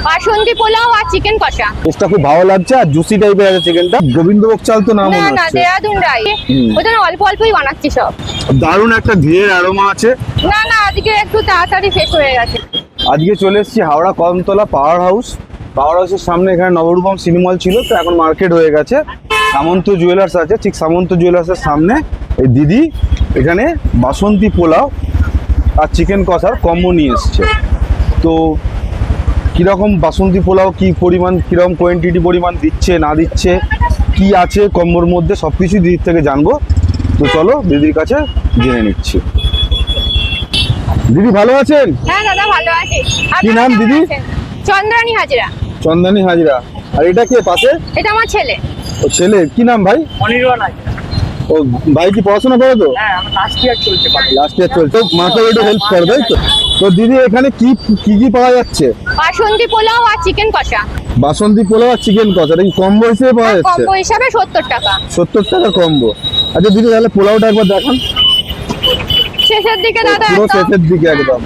বাসন্তী পোলাও আর chicken কষা। টেস্টটা খুব ভালো লাগছে আর জুসি টাইপের আছে চিকেনটা। গোবিন্দভোগ চাল তো নাম না মনে না, হচ্ছে। দেরাদুন রাইস। ওটা না অল্প অল্পই বানাচ্ছি সব। দারুণ একটা ঘিয়ের অ্যারোমা আছে। না না, আজকে একটু তাড়াতাড়ি শেষ হয়ে গেছে। আজকে চলে এসেছি হাওড়া কদমতলা পাওয়ার হাউস। পাওয়ার হাউসের সামনে এখানে নবরূপম সিনেমা হল ছিল, তো এখন মার্কেট হয়ে গেছে। সামন্ত জুয়েলার্স আছে, ঠিক সামন্ত জুয়েলার্সের সামনে এই দিদি এখানে বাসন্তী পোলাও আর চিকেন কষার কম্বো নিয়ে এসছে। তো কীরকম বাসন্তী পোলাও, কী পরিমাণ, কীরকম কোয়ান্টিটি পরিমাণ দিচ্ছে না দিচ্ছে, কি আছে কম্বোর মধ্যে, সব কিছু দিদির থেকে জানবো। তো চলো দিদির কাছে জেনে নিচ্ছি। দিদি ভালো আছেন? হ্যাঁ দাদা, ভালো আছি। কি নাম দিদি? চন্দ্রানী হাজরা। চন্দানী হাজরা। আর এটা কে পাশে? এটা আমার ছেলে। ও ছেলে, কি নাম ভাই? অনির্বাণ আছে। ও ভাই কি পড়াশোনা করে? তো হ্যাঁ, আমার লাস্ট ইয়ার চলছে। লাস্ট ইয়ার চলছে, তো মাকে একটু হেল্প করে তাই তো? তো দিদি এখানে কি কি কি পাওয়া যাচ্ছে? বাসন্তী পোলাও আর চিকেন কষা। বাসন্তী পোলাও আর চিকেন কষা, এটা কি কম্বো হিসেবে পাওয়া যাচ্ছে? কম্বো হিসাবে 70 টাকা। 70 টাকা কম্বো। আচ্ছা দিদি তাহলে পোলাওটা একবার দেখান। শেষের দিকে দাদা পুরো একদম। শেষের দিকে একদম।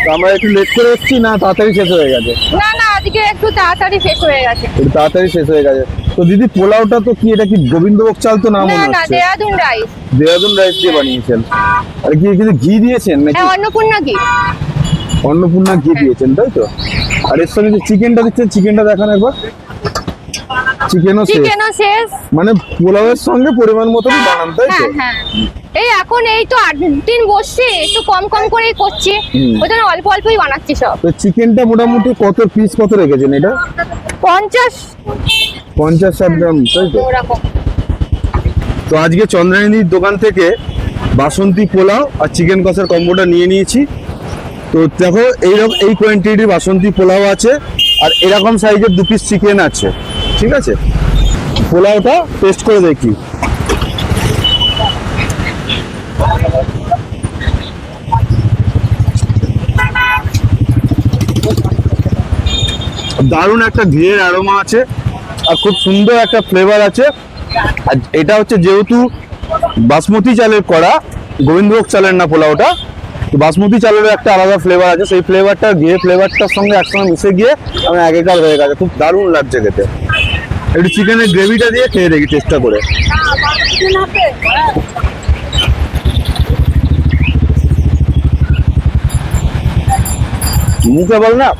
তো আমরা একটু লেট করে এসেছি না তাড়াতাড়ি শেষ হয়ে গেছে? না না, আজকে একটু তাড়াতাড়ি শেষ হয়ে গেছে। একটু তাড়াতাড়ি শেষ হয়ে গেছে। তো দিদি পোলাওটা তো কি, এটা কি গোবিন্দভোগ চাল তো নাম না মনে না, হচ্ছে? দেরাদুন রাইস। দেরাদুন রাইস দিয়ে বানিয়েছেন। আর কি কিন্তু ঘি দিয়েছেন নাকি? হ্যাঁ, অন্নপূর্ণা ঘি। অন্নপূর্ণা ঘি দিয়েছেন তাই তো? আর এর সঙ্গে যে চিকেনটা দিচ্ছেন, চিকেনটা দেখান একবার। চিকেনও শেষ, চিকেনও শেষ। মানে পোলাওয়ের সঙ্গে পরিমাণ মতনই বানান তাই তো? হ্যাঁ হ্যাঁ, এই এখন এই তো 8 দিন বসছি, একটু কম কম করেই করছি। ওটা না অল্প অল্পই বানাচ্ছি সব। তো চিকেনটা মোটামুটি কত পিস কত রেখেছেন এটা? 50-60 গ্রাম তাই তো? ওরকম। তো আজকে চন্দ্রানীর দোকান থেকে বাসন্তী পোলাও আর চিকেন কষার কম্বোটা নিয়ে নিয়েছি। তো দেখো এই কোয়ান্টিটির বাসন্তী পোলাও আছে আর এরকম সাইজের 2 পিস চিকেন আছে, ঠিক আছে? পোলাওটা টেস্ট করে দেখি। দারুণ একটা ঘিয়ের অ্যারোমা আছে আর খুব সুন্দর একটা ফ্লেভার আছে। আর এটা হচ্ছে যেহেতু বাসমতি চালের করা, গোবিন্দভোগ চালের না পোলাওটা, তো বাসমতি চালেরও একটা আলাদা ফ্লেভার আছে। সেই ফ্লেভারটা ঘিয়ের ফ্লেভারটার সঙ্গে একসঙ্গে মিশে গিয়ে আমার একেকার হয়ে গেছে। খুব দারুণ লাগছে খেতে। একটু চিকেনের গ্রেভিটা দিয়ে খেয়ে দেখি চেষ্টা করে। মুখে বল না,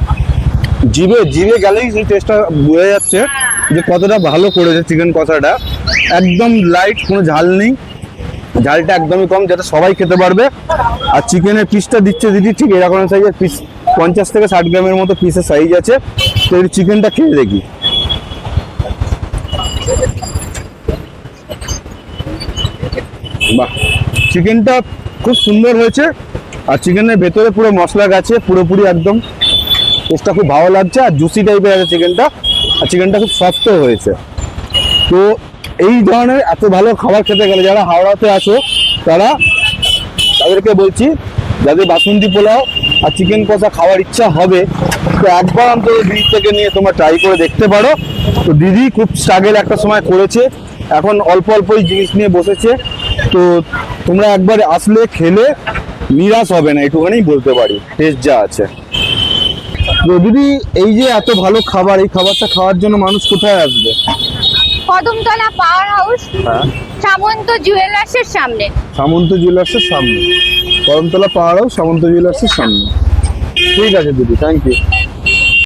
জিভে জিভে গেলেই সেই টেস্টটা বোঝা যাচ্ছে যে কতটা ভালো করেছে চিকেন কষাটা। একদম লাইট, কোনো ঝাল নেই, ঝালটা একদমই কম, যাতে সবাই খেতে পারবে। আর চিকেনের পিসটা দিচ্ছে দিদি ঠিক এরকম সাইজের পিস, 50 থেকে 60 গ্রামের মতো পিসের সাইজ আছে। তো এই চিকেনটা খেয়ে দেখি। বাহ, চিকেনটা খুব সুন্দর হয়েছে আর চিকেনের ভেতরে পুরো মশলা গেছে পুরোপুরি একদম। টেস্টটা খুব ভালো লাগছে আর জুসি টাইপের আছে চিকেনটা, আর চিকেনটা খুব সফটও হয়েছে। তো এই ধরনের এত ভালো খাবার খেতে গেলে যারা হাওড়াতে আছো তাদেরকে বলছি, যাদের বাসন্তী পোলাও আর চিকেন কষা খাওয়ার ইচ্ছা হবে, তো একবার অন্তত দিদি থেকে নিয়ে তোমরা ট্রাই করে দেখতে পারো। তো দিদি খুব স্ট্রাগল একটা সময় করেছে, এখন অল্প অল্পই জিনিস নিয়ে বসেছে। তো তোমরা একবার আসলে খেলে নিরাশ হবে না, একটুখানি বলতে পারি টেস্ট যা আছে। তো দিদি এই যে এত ভালো খাবার, এই খাবারটা খাওয়ার জন্য মানুষ কোথায় আসবে? কদমতলা পাওয়ার হাউস, হ্যাঁ, সামন্ত জুয়েলার্সের সামনে। সামন্ত জুয়েলার্সের সামনে, কদমতলা পাওয়ার হাউস সামন্ত জুয়েলার্সের সামনে। ঠিক আছে দিদি, থ্যাংক ইউ।